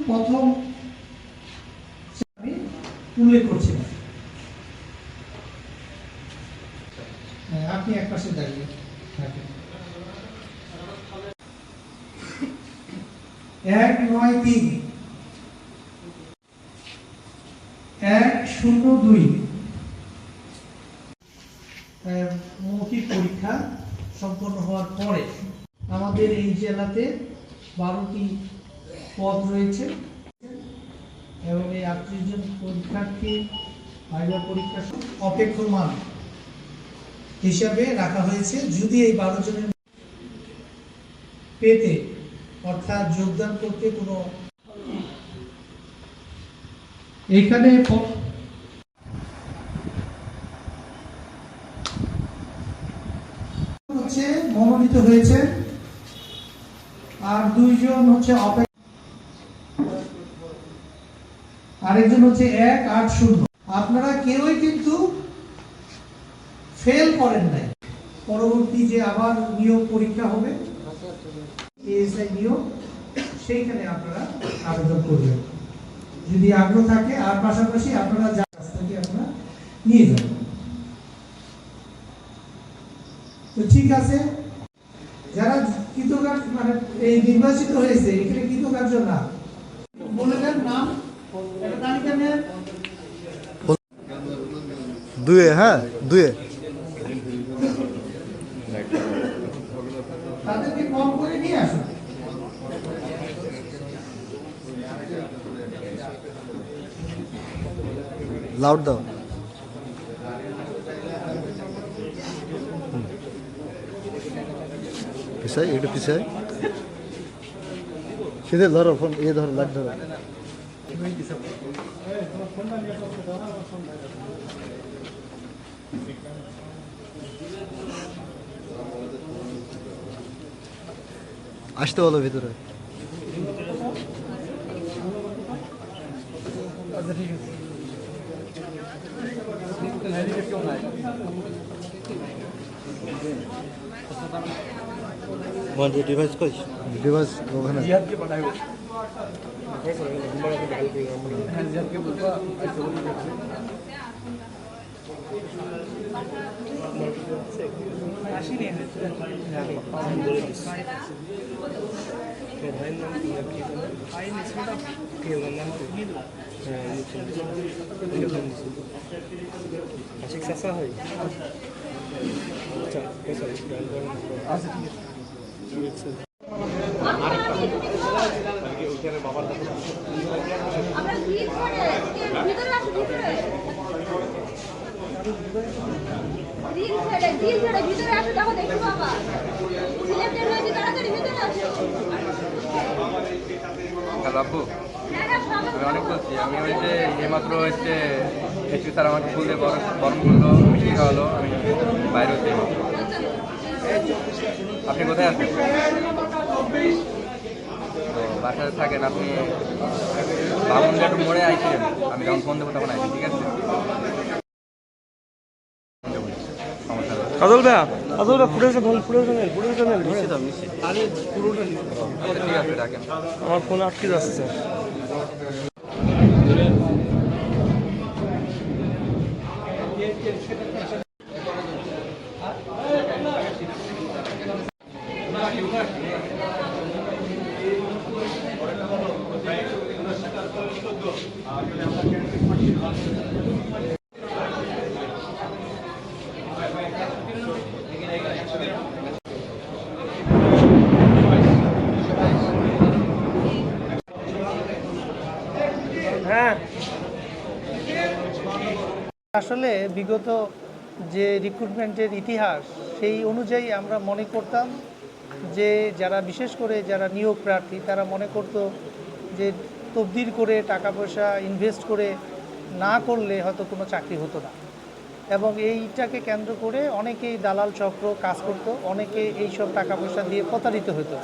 প্রথম আমি উল্লেখ করছিলাম। আপনি এক পাশে দাঁড়িয়ে থাকেন। 193-102 মৌখিক পরীক্ষা সম্পন্ন হওয়ার পরে আমাদের এই জেলাতে 12টি পদ রয়েছে এবং এই 38 জন পরীক্ষার্থী ভাইভা পরীক্ষা অপেক্ষমান হিসাবে রাখা হয়েছে। যদি এই 12 জনের পেতে অর্থাৎ যোগদান করতে কোনো এখানে হচ্ছে মনোনীত হয়েছে আর 2 জন হচ্ছে আরেকজন হচ্ছে 180। আপনারা কেউই কিন্তু ফেল করেন নাই। পরবর্তী যে আবার নিয়োগ পরীক্ষা হবে এএসআই নিয়োগ, সেইখানে আপনারা আবেদন করবেন যদি আগ্রহ থাকে। আর পাশাপাশি আপনারা যা কাছ থেকে আপনারা নিয়ে যাবেন। তো ঠিক আছে, যারা কৃতকার্য মানে এই নির্বাচিত হয়েছে এখানে কৃতকার্য না বলে দেন নাম, একটা তালিকা নেন। 2 হ্যাঁ 2 তাদেরকে কম করে নিয়ে আসুন। লাউড দাও। পিছাই একটু পিছাই, সিধে ধরো ফোন, ধরো লাইট ধরো। আসতে বলো ভিতরে। আচ্ছা ঠিক আছে। ডিভাইস কই? ডিভাইস ওখানে। জিহাদকে পাঠাইবো। হ্যাঁ জিহাদকে বলবা আসি রে। হ্যালো আব্বু, আমি অনেক বলছি। আমি ওই যে এইমাত্র হচ্ছে একটু স্যার আমাকে ফুল দিয়ে গরম করলো, মিষ্টি খাওয়ালো, আমি বাইরে হচ্ছে। আপনি কোথায় আছেন? তো বাসায় থাকেন আপনি? বামুনঘাট মোড়ে আইছিলেন, আমি যখন ফোন দেবো তখন আইছি, ঠিক আছে? কাজল ভাইয়া, কাজল ভাইয়া ফুটেজ চ্যানেল আরে পুরোটা ঠিক আছে, রাখেন। আমার ফোনে আটকে যাচ্ছে। হ্যাঁ আসলে বিগত যে রিক্রুটমেন্টের ইতিহাস সেই অনুযায়ী আমরা মনে করতাম যে যারা বিশেষ করে যারা নিয়োগ প্রার্থী তারা মনে করত যে তবদিল করে টাকা পয়সা ইনভেস্ট করে না করলে হয়তো কোনো চাকরি হতো না, এবং এইটাকে কেন্দ্র করে অনেকেই দালাল চক্র কাজ করতো, অনেকে এইসব টাকা পয়সা দিয়ে প্রতারিত হতো।